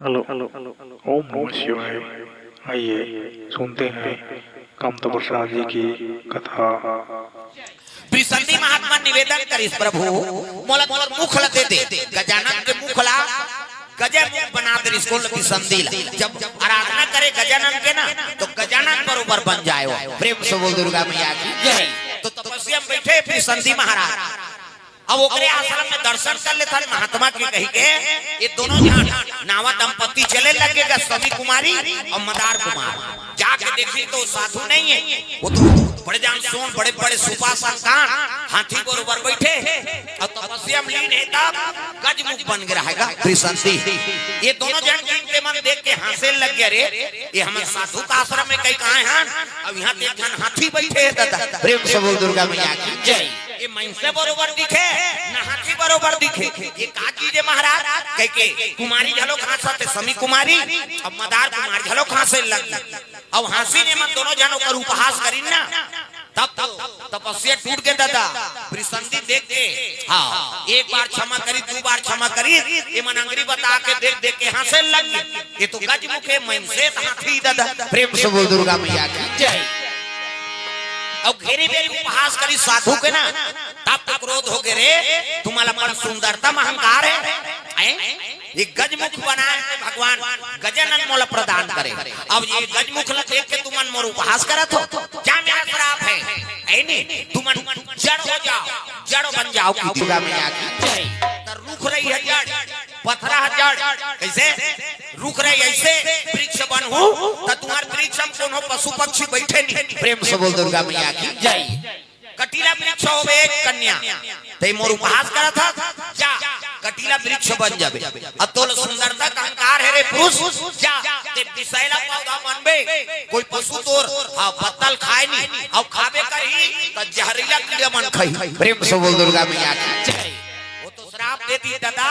Hello hello ओम नमः शिवाय। आइए सुनते हैं कामता प्रसाद जी की कथा। त्रिसंधी महात्मा निवेदन करिस प्रभु मोला मुखला दे दे गजानन के मुखला गजब बना दे इसको त्रिसंधी जब आराधना करे गजानन के ना तो गजानन बरोबर बन जाए वो। प्रेम से बोल दुर्गा मैया की जय। तो तपस्या में बैठे त्रिसंधी महाराज अब ओकरे आश्रम में दर्शन कर ले थारे महात्मा के कही के ये दोनों जहां नावा दंपति चले लगेगा समी कुमारी और मदार कुमार जाके देखी तो साधु नहीं है वो तो बड़े जान सोन बड़े बड़े सुपासन कान हाथी बरोबर बैठे और तपस्या में लीन है तब गजमुख बन गया रहेगा त्रिसंधी। ये दोनों जन के मन देख के हंसे लग गया रे ये हमें साधु का आश्रम में कहीं कहां हैं अब यहाँ देख जन हाथी बैठे है। प्रेम से बोल दुर्गा मैया की जय। ये मनसे बरोबर दिखे न हाथी बरोबर दिखे ये का चीज है महाराज कह के कुमारी झलो कहां से समी कुमारी अब मदार कुमार झलो कहां से लग अब हंसी ने मन दोनों जनों का उपहास करी ना तब तपस्या टूट के दादा त्रिसंधी देख के हाँ एक बार क्षमा करी दो बार क्षमा करी ये मन अंग्री बता के देख देख के हंसे लग ये तो गजमुखे मनसे हाथी दादा। प्रेम से बोल दुर्गा मैया की जय। अब घेरी बेरी उपहास करी साधु के ना तब तक क्रोध हो गए रे तुम्हारा पर सुंदरता अहंकार है ये गजमुख बनाए भगवान गजानन मोला प्रदान करे। अब ये गजमुख ल देख के तुमन मोर उपहास करत हो क्या मेरा श्राप है ऐ नहीं तुमन जड़ हो जाओ जड़ बन जाओ की दुर्गा मैया की जय। त रुख रही है जड़ पथरा जड़ कैसे रुक रही ऐसे वृक्ष बन हो त तुम्हार वृक्ष में कोनो पशु पक्षी बैठे नहीं। प्रेम से बोल दुर्गा मैया की जय। कटीला वृक्ष होवे एक कन्या ते मोर उपहास करत था जा कटीला वृक्ष बन जाबे अतोल सुंदरता का अहंकार है रे पुरुष जा ते विषैला पौधा बनबे कोई पशु तोर हां पत्तल खाए नहीं अब खाबे करही त जहरीला कीड़ा मन खाई। प्रेम से बोल दुर्गा मैया की जय। वो तो श्राप देती दादा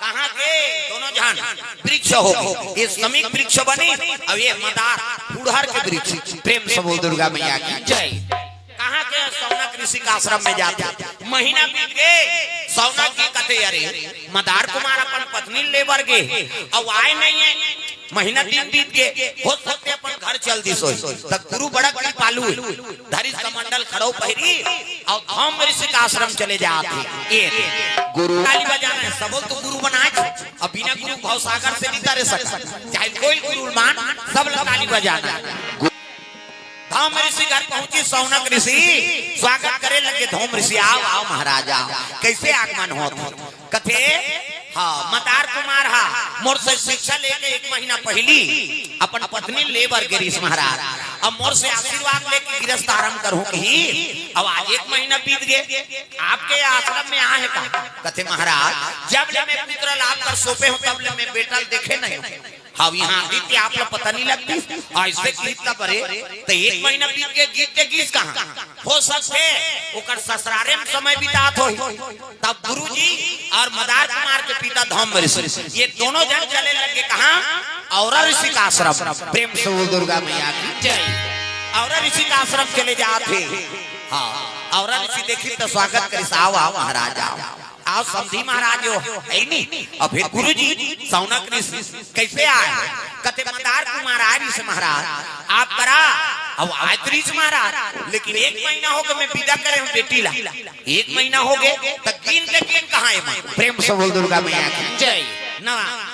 कहां के दोनों जहान वृक्ष हो ये समीक वृक्ष बनी अब ये मदार फुड़हर के वृक्ष। प्रेम से बोल दुर्गा मैया की जय। कहां के सौनक ऋषि का आश्रम में जाते महीना बीत गए सौनक की कथे अरे मदार कुमार अपन पत्नी लेबर गे अब आए नहीं है महीना दिन बीत गए हो सकते अपन घर चल दी सोई तक गुरु बड़ा कृपालु धरिस कमंडल खड़ो पहिरी और हम ऋषि का आश्रम चले जाते ये गुरु ताली बजाना है सबल तो गुरु बनाए अब बिना गुरु भाव सागर से नहीं करे सकता चाहे कोई गुरु मान सब लोग ताली बजाना। धौम ऋषि घर पहुंची सौनक ऋषि स्वागत करे लगे धौम ऋषि आओ आओ महाराजा कैसे आगमन हो कथे हाँ मदार कुमार हा मोर से शिक्षा लेके एक महीना पहली अपन पत्नी लेबर गिरीश महाराज अब मोर से आशीर्वाद लेके गृहस्थ आरंभ करूं की अब आज एक महीना बीत गए आपके आश्रम में आए का कथे महाराज जब ले मैं पुत्र लाभ कर सोपे हूं तब ले मैं बेटा देखे नहीं अब यहाँ गीत आप लोग पता नहीं लगती ऐसे गीत का परे तो एक महीना बीत के गीत के गीत कहाँ हो सकते ओकर ससुरारे में समय बितात हो तब गुरुजी और मदार कुमार के पिता धौम ऋषि ये दोनों जन चले लगे कहाँ औरा ऋषि का आश्रम। प्रेम से बोल दुर्गा मैया की जय। औरा ऋषि का आश्रम चले जाते हाँ औरा ऋषि देखी तो स्वागत करी आओ आओ महाराज आओ समधी महाराज हो है नहीं और फिर गुरुजी सौनक ऋषि कैसे आए कथे मदार कुमार आए ऋषि महाराज आप करा अब आज ऋषि महाराज लेकिन एक महीना हो गया मैं विदा करे हूँ बेटी ला एक महीना हो गए तक गिन के गिन कहाँ है। प्रेम से बोल दुर्गा मैया की जय। न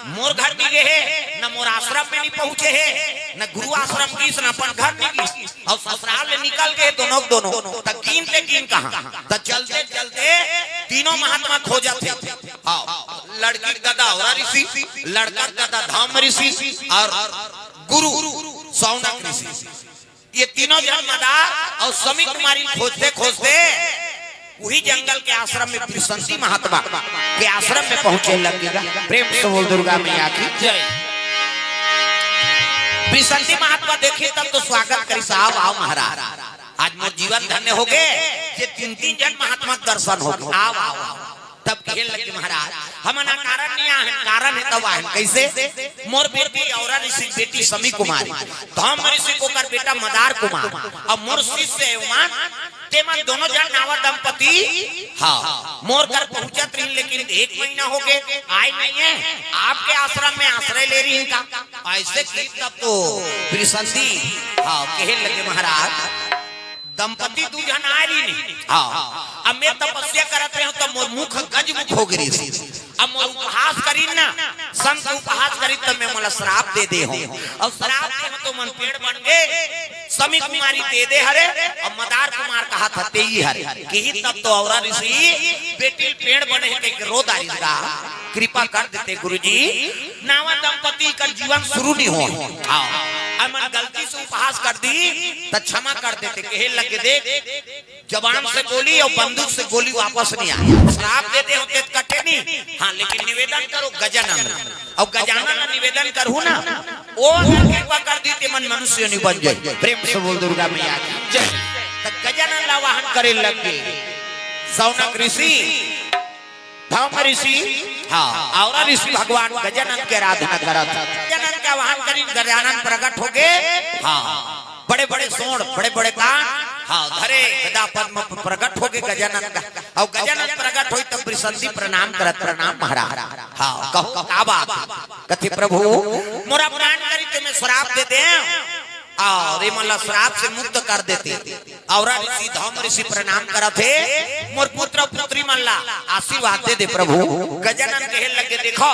मोर घर मिले है न मोर आश्रम में नहीं पहुंचे है न गुरु आश्रम की न अपन घर में की और ससुराल में निकल गए दोनों तक गिन के गिन कहाँ तक चलते चलते तीनों महात्मा खोजा थे लड़की दादा और ऋषि लड़का दादा धाम ऋषि और गुरु सौनक ऋषि ये तीनों जन मदार और समी कुमारी खोजते खोजते वही जंगल के आश्रम में त्रिसंधी महात्मा के आश्रम में पहुंचे लगेगा। प्रेम से बोल दुर्गा मैया की जय। त्रिसंधी महात्मा देखे तब तो स्वागत करी साहब आओ महाराज आज मोर जीवन धन्य हो गए ये तीन तीन जन महात्मा दर्शन हो गए आओ आओ तब खेल लगे महाराज हमारा कारण नहीं आए कारण है तब आए कैसे मोर बेटी और ऋषि बेटी समी कुमारी धौम ऋषि को कर बेटा मदार कुमार और मोर शिष्य है उमान तेमन दोनों जन नावा दंपति हाँ मोर घर पहुंचत रही, लेकिन 1 महीना हो गए आए नहीं है। आपके आश्रम में आश्रय ले रही इनका ऐसे की तब तो त्रिसंधी हाँ कहे लगे महाराज दंपति 2 जन आ रही नहीं। हाँ अब मैं तपस्या करत रहे तो मोर मुख गज मुख हो गई। अब मोर उपहास करी ना संत उपहास करी तब मैं मला श्राप दे हूँ। और श्राप दे तो मन पेड़ बन गए समी कुमारी दे हरे और मदार कुमार कहा था ते ही हरे कि तब तो औरा ऋषि बेटी पेड़ बने है के रोदारी का कृपा कर देते गुरुजी नावा दंपति का जीवन शुरू नहीं हो। हाँ मन गलती से उपहास कर दी तो क्षमा कर देते कहे लगे देख जबान से गोली और बंदूक से गोली वापस नहीं आई। श्राप देते होते कटे नहीं। हाँ लेकिन निवेदन करो गजानन और गजानन निवेदन करूँ ना वो कृपा कर दी ते मन मनुष्य नहीं बन जाए। प्रेम से बोल दुर्गा मैया की जय। तो गजानन ला वाहन करे लगे सौनक ऋषि धौम ऋषि हाँ और ऋषि भगवान गजानन के आराधना करत गजानन का वाहन करी गजानन प्रकट हो गए। हाँ बड़े बड़े सोड़ बड़े बड़े कान हाँ धरे गदा पद्म प्रकट हो गए गजानन का। और गजानन प्रकट हुई तब त्रिसंधी प्रणाम करत प्रणाम महाराज। हाँ कहो का बात कथी प्रभु मोरा प्राण करी तुम्हें श्राप दे दे और मला श्राप से मुक्त कर देते। और ऋषि धौम ऋषि प्रणाम करते मोर पुत्र पुत्री मल्ला आशीर्वाद दे दे प्रभु। गजानन कहे लगे देखो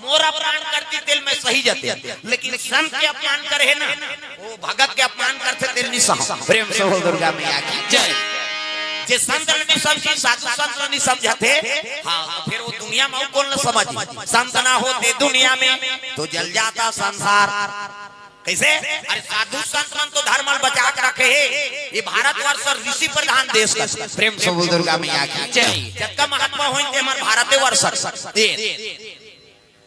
मोरा अपमान करती तेल में सही जाते, लेकिन संत के अपमान करे है ना वो भगत के अपमान करते तेल नहीं सह। प्रेम से हो दुर्गा मैया की जय। जे संत नहीं समझी साधु संत नहीं समझते हाँ तो फिर वो दुनिया में कौन न समझ। संत ना होते दुनिया में तो जल जाता संसार। कैसे अरे साधु संत मन तो धर्म बचा के रखे है। ये भारतवर्ष ऋषि प्रधान देश का। प्रेम से बोल दुर्गा मैया की जय। जब महात्मा हो हमारे भारत वर्ष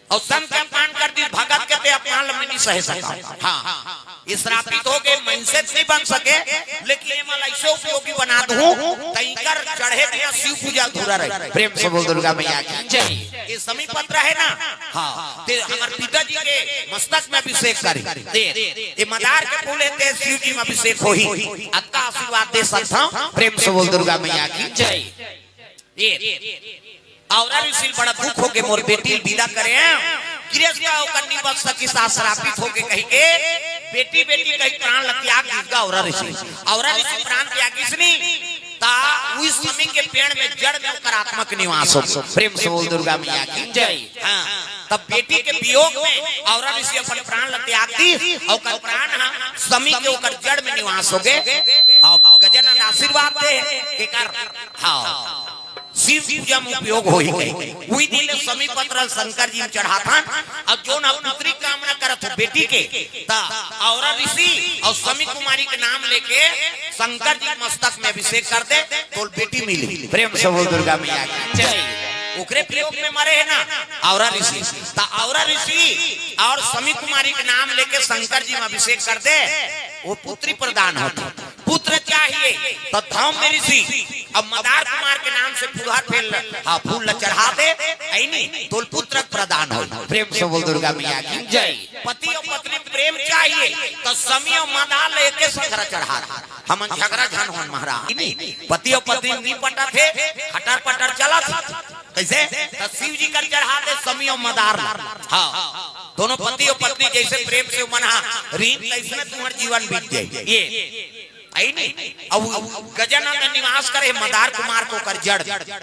और संत के अपमान कर दी भगत कहते अपमान में नहीं सह सका। हाँ इस श्रापित हो गए मनसे नहीं बन सके, लेकिन ये मला ऐसे उपयोगी बना दूं तैकर चढ़े दिया शिव पूजा अधूरा रहे। प्रेम से बोल दुर्गा मैया की जय। ये समी पत्र है ना हाँ ते हमारे पिताजी के मस्तक में अभिषेक करी ये मदार के फूल है शिव जी में अभिषेक हो ही अक्का आशीर्वाद दे सकता हूं। प्रेम से बोल दुर्गा मैया की जय। और ऋषि बड़ा दुख हो के मोर बेटी विदा करे गृहस्थ कन्नी बस की साथ श्रापित हो के कही के बेटी बेटी कहीं प्राण त्याग दीगा। और ऋषि प्राण त्याग इसने ता उस समय के पेड़ में जड़ में करात्मक निवास हो। प्रेम से बोल दुर्गा मैया की जय। हाँ तब बेटी के वियोग में और ऋषि अपन प्राण त्याग दी और कर प्राण समी के ऊपर जड़ में निवास हो गए। और गजानन आशीर्वाद दे के कर हाँ शिव पूजा में उपयोग हो ही गए। वही दिन समी पत्र शंकर जी चढ़ा था। अब जो ना पुत्री कामना करत बेटी के ता और ऋषि और समी कुमारी के नाम लेके शंकर जी मस्तक में अभिषेक कर दे तो बेटी मिली। प्रेम से बोल दुर्गा मैया की जय। ओकरे प्रयोग में मरे है ना और ऋषि ता और ऋषि और समी कुमारी के नाम लेके शंकर जी में अभिषेक कर दे वो पुत्री प्रदान होती। पुत्र चाहिए तो धौम में ऋषि अब मदार कुमार के नाम से फूल फेल हाँ फूल चढ़ा दे नहीं तो पुत्र प्रदान हो। प्रेम से बोल दुर्गा मैया की जय। पति और पत्नी प्रेम चाहिए तो समी और मदार लेके शंकर चढ़ा हम झगड़ा झन हो महाराज नहीं पति और पत्नी नहीं पटा थे खटर पटर चला कैसे तो शिव जी कर चढ़ा दे समी और मदार हाँ दोनों पति और पत्नी जैसे प्रेम से मना रीत ऐसे तुम्हारा जीवन बीत जाए। ये आई नहीं अब गजानन निवास करे मदार कुमार को कर जड़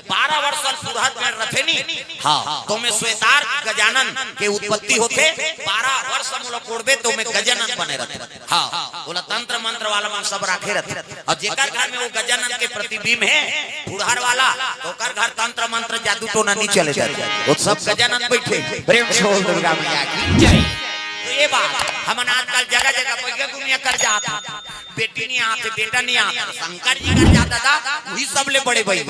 12 वर्ष सुरहद में रथे नहीं हाँ तो में श्वेतार गजानन के उत्पत्ति होते 12 वर्ष मूल कोड़बे तो में गजानन बने रहते। हाँ बोला तंत्र मंत्र वाला मन सब रखे रहते और जेकर घर में वो गजानन के प्रतिबिंब है फुड़हर वाला तो कर घर तंत्र मंत्र जादू टोना नहीं चले जाते वो सब गजानन बैठे। प्रेम से बोल दुर्गा मैया की जय। ये बात हम आजकल जगह जगह पैसा दुनिया कर जाता बेटी नहीं आते बेटा नहीं आता शंकर जी कर जाता था वही सबले बड़े भाई